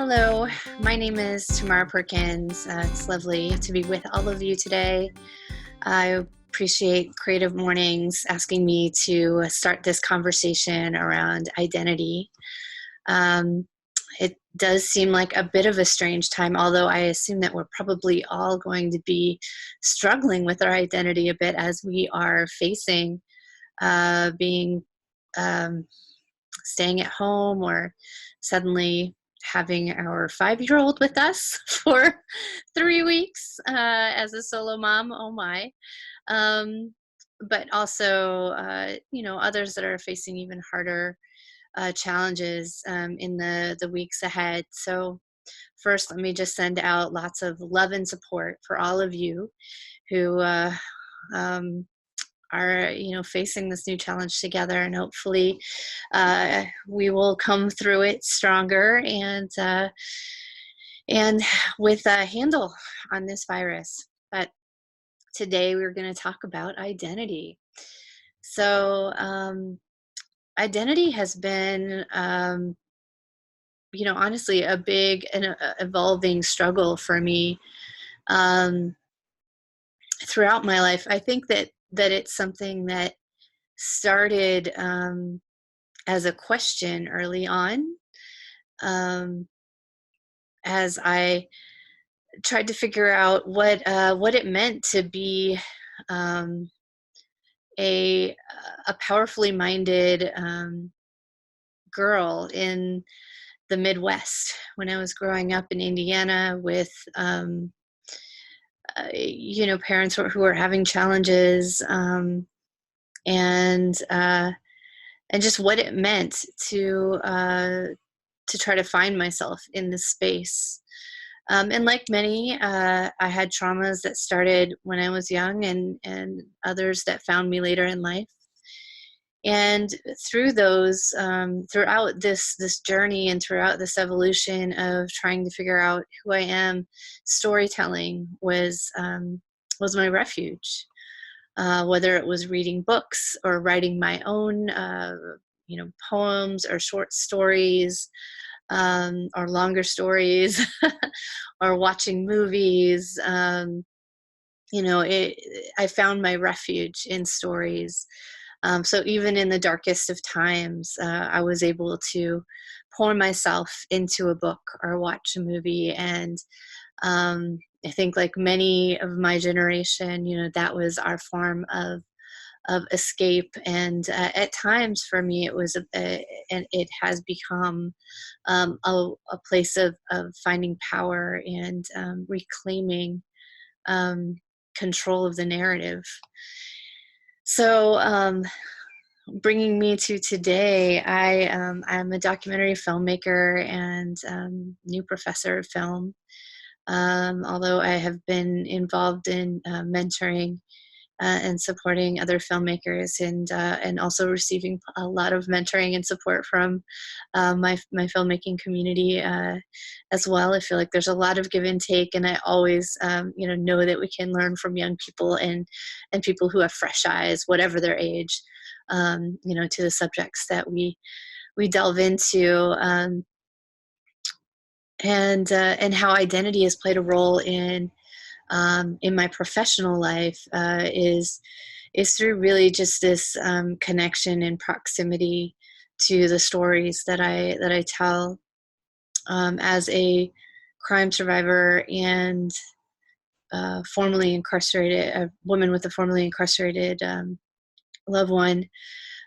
Hello, my name is Tamara Perkins. It's lovely to be with all of you today. I appreciate Creative Mornings asking me to start this conversation around identity. Um, it does seem like a bit of a strange time, although I assume that we're probably all going to be struggling with our identity a bit as we are facing being um, staying at home or suddenly having our 5-year-old with us for 3 weeks as a solo mom. Oh my. Um, but also, others that are facing even harder challenges in the weeks ahead. So first, let me just send out lots of love and support for all of you who um, are facing this new challenge together, and hopefully we will come through it stronger and with a handle on this virus. But today we're going to talk about identity. So identity has been honestly a big and evolving struggle for me um, throughout my life. I think that it's something that started as a question early on, um, as I tried to figure out what it meant to be um, a a powerfully minded girl in the Midwest when I was growing up in Indiana with parents who were having challenges, and and just what it meant to try to find myself in this space. And like many, I had traumas that started when I was young, and others that found me later in life. And through those, throughout this journey and throughout this evolution of trying to figure out who I am, storytelling was my refuge. Whether it was reading books or writing my own, poems or short stories, or longer stories, or watching movies. I found my refuge in stories. So even in the darkest of times, I was able to pour myself into a book or watch a movie. And I think, like many of my generation, that was our form of escape. And at times for me, it was and it has become a place of finding power and reclaiming control of the narrative. So bringing me to today, I'm a documentary filmmaker and new professor of film. Although I have been involved in mentoring and supporting other filmmakers, and also receiving a lot of mentoring and support from my filmmaking community as well. I feel like there's a lot of give and take, and I always know that we can learn from young people and people who have fresh eyes, whatever their age, to the subjects that we delve into. And how identity has played a role in my professional life is through really just this connection and proximity to the stories that I tell, as a crime survivor and formerly incarcerated, a woman with a formerly incarcerated loved one.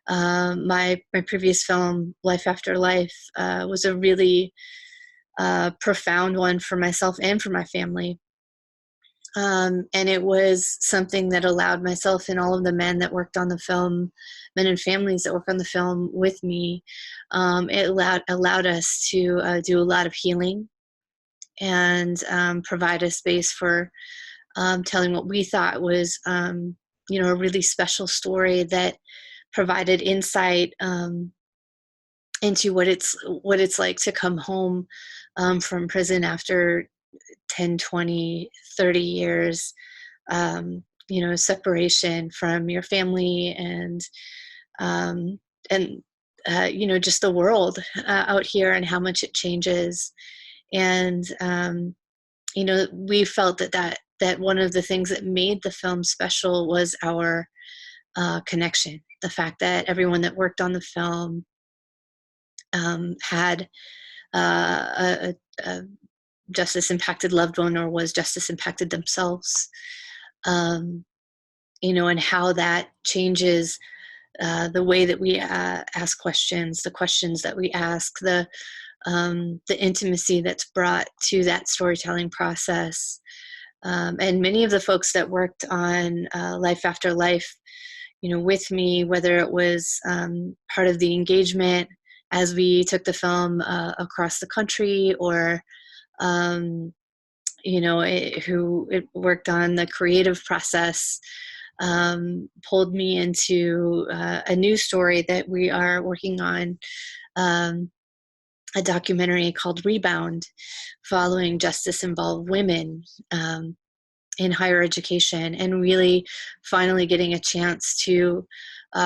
My previous film, Life After Life, was a really profound one for myself and for my family. And it was something that allowed myself and all of the men that worked on the film, men and families that work on the film with me, it allowed us to do a lot of healing and provide a space for telling what we thought was, a really special story that provided insight into what it's like to come home from prison after 10, 20, 30 years, separation from your family and just the world out here and how much it changes. And we felt that one of the things that made the film special was our connection. The fact that everyone that worked on the film had a justice impacted loved one or was justice impacted themselves. um, and how that changes the way that we ask questions, the questions that we ask, the intimacy that's brought to that storytelling process. And many of the folks that worked on Life After Life, with me, whether it was part of the engagement as we took the film across the country, or who worked on the creative process, pulled me into a new story that we are working on, um, a documentary called Rebound, following justice involved women in higher education, and really finally getting a chance to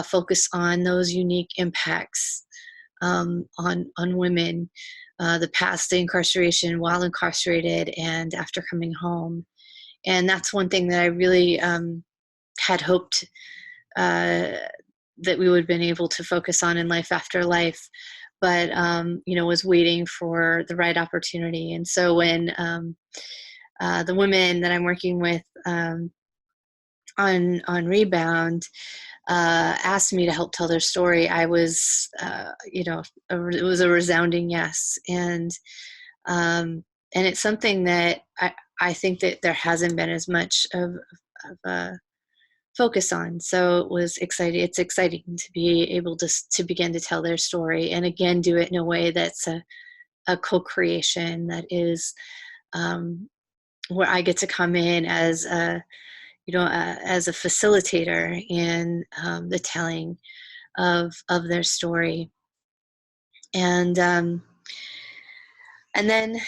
focus on those unique impacts on women, the past, the incarceration, while incarcerated, and after coming home. And that's one thing that I really had hoped uh, that we would have been able to focus on in Life After Life, but was waiting for the right opportunity. And so when the women that I'm working with on Rebound asked me to help tell their story, I was, it was a resounding yes. And it's something that I think that there hasn't been as much of a focus on. So it was exciting. It's exciting to be able to begin to tell their story, and again, do it in a way that's a co-creation, that is where I get to come in as as a facilitator in the telling of their story. And then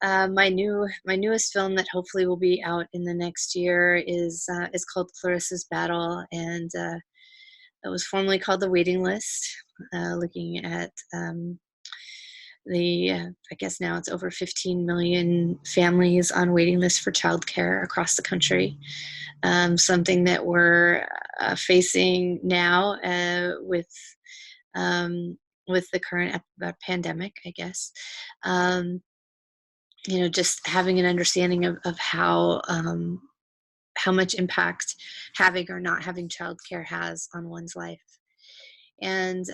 my newest film that hopefully will be out in the next year is called Clarissa's Battle, and it was formerly called The Waiting List, looking at I guess now it's over 15 million families on waiting lists for childcare across the country. Something that we're facing now with the current pandemic, I guess. Just having an understanding of how much impact having or not having childcare has on one's life. And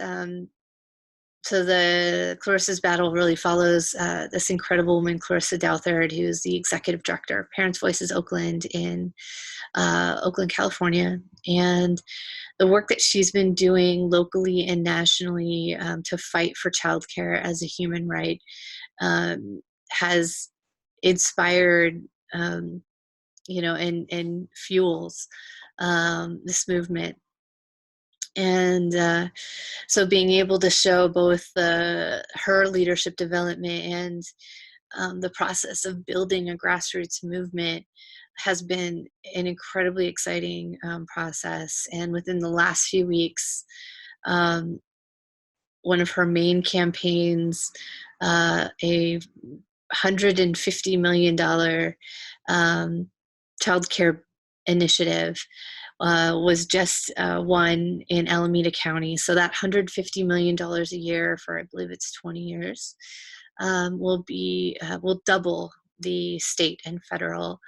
so the Clarissa's Battle really follows this incredible woman, Clarissa Douthard, who's the executive director of Parents Voices Oakland in Oakland, California. And the work that she's been doing locally and nationally to fight for childcare as a human right has inspired, and fuels this movement. And so being able to show both her leadership development and the process of building a grassroots movement has been an incredibly exciting process. And within the last few weeks, one of her main campaigns, a $150 million child care initiative, was just won in Alameda County. So that $150 million a year for, I believe it's 20 years, will double the state and federal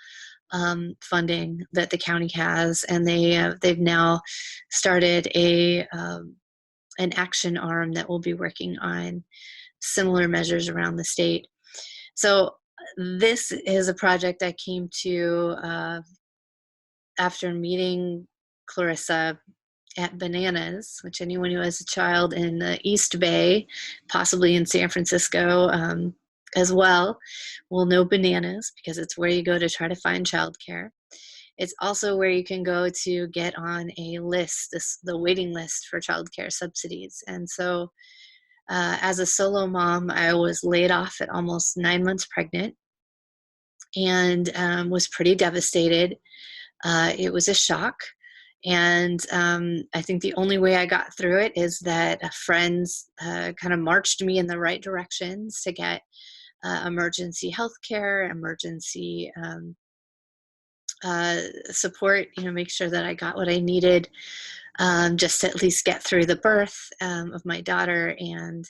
funding that the county has. And they've now started an action arm that will be working on similar measures around the state. So this is a project I came to after meeting Clarissa at Bananas, which anyone who has a child in the East Bay, possibly in San Francisco as well, will know Bananas, because it's where you go to try to find childcare. It's also where you can go to get on a list, the waiting list for childcare subsidies. And so as a solo mom, I was laid off at almost 9 months pregnant, and was pretty devastated. It was a shock. And I think the only way I got through it is that friends kind of marched me in the right directions to get emergency healthcare, emergency support, make sure that I got what I needed, just to at least get through the birth of my daughter, and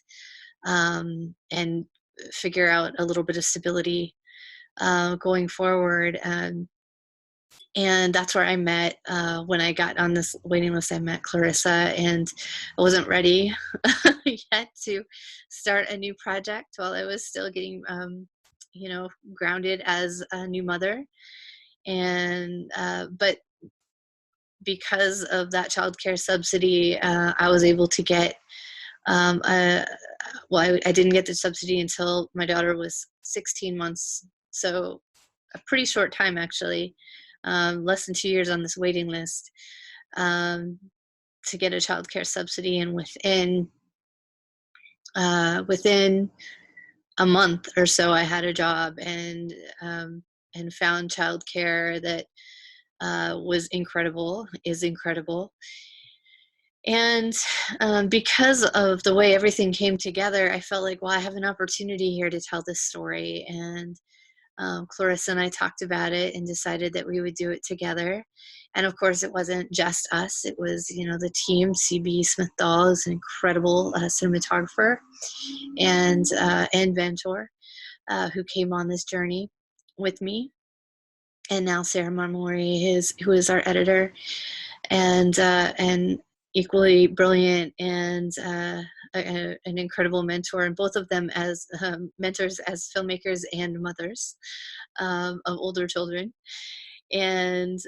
figure out a little bit of stability going forward. And that's where I met, when I got on this waiting list, I met Clarissa, and I wasn't ready yet to start a new project while I was still getting, grounded as a new mother. And, but because of that childcare subsidy, I was able to get, um, a, well, I didn't get the subsidy until my daughter was 16 months. So a pretty short time, actually, less than 2 years on this waiting list, um, to get a childcare subsidy. And within a month or so, I had a job, and found childcare that was incredible, is incredible. And because of the way everything came together, I felt like, well, I have an opportunity here to tell this story. And Clarissa and I talked about it and decided that we would do it together. And of course, it wasn't just us; it was, the team. CB Smith Dahl is an incredible cinematographer and mentor, who came on this journey with me. And now Sarah Marmori, who is our editor, and equally brilliant, and an incredible mentor, and both of them as mentors, as filmmakers and mothers of older children. And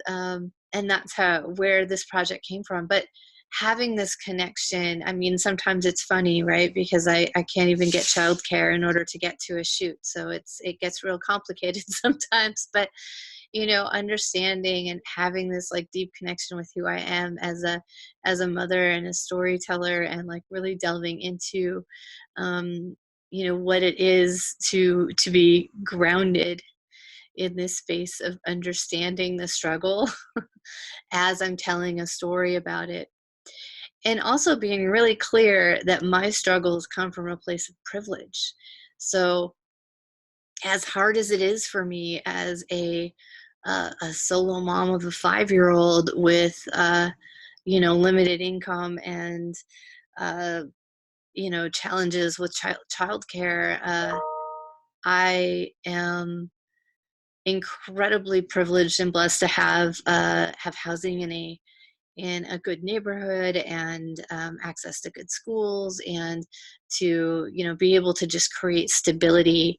that's where this project came from. But having this connection, I mean, sometimes it's funny, right? Because I can't even get childcare in order to get to a shoot, so it gets real complicated sometimes. But understanding and having this like deep connection with who I am as a mother and a storyteller, and like really delving into what it is to be grounded in this space of understanding the struggle as I'm telling a story about it. And also being really clear that my struggles come from a place of privilege. So as hard as it is for me as a solo mom of a 5-year-old with limited income, and uh, challenges with childcare, I am incredibly privileged and blessed to have housing in a good neighborhood, and access to good schools, and to be able to just create stability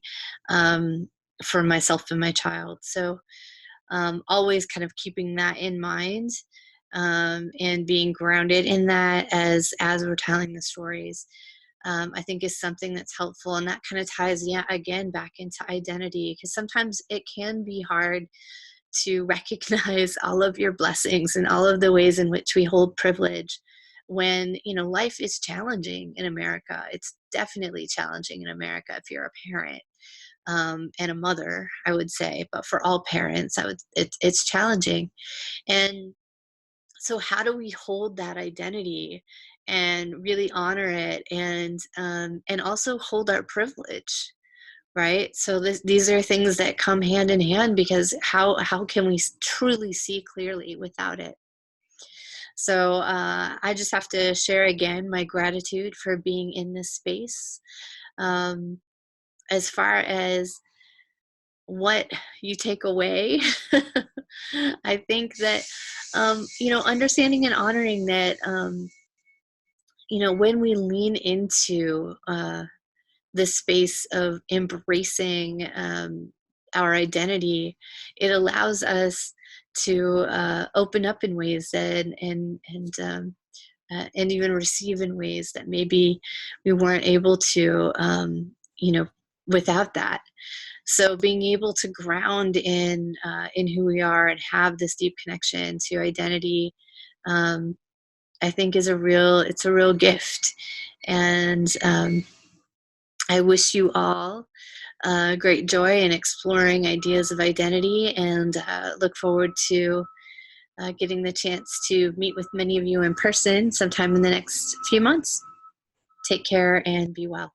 for myself and my child. So always kind of keeping that in mind, and being grounded in that as we're telling the stories, I think is something that's helpful. And that kind of ties, yeah, again, back into identity, because sometimes it can be hard to recognize all of your blessings and all of the ways in which we hold privilege when life is challenging in America. It's definitely challenging in America if you're a parent, and a mother, I would say. But for all parents, it's challenging. And so how do we hold that identity and really honor it, and also hold our privilege, right? So these are things that come hand in hand, because how can we truly see clearly without it? So I just have to share again my gratitude for being in this space. Um, as far as what you take away, I think that understanding and honoring that, when we lean into this space of embracing our identity, it allows us to open up in ways, and even receive in ways that maybe we weren't able to, without that. So being able to ground in who we are and have this deep connection to identity, um, I think it's a real gift. And I wish you all great joy in exploring ideas of identity, and look forward to getting the chance to meet with many of you in person sometime in the next few months. Take care and be well.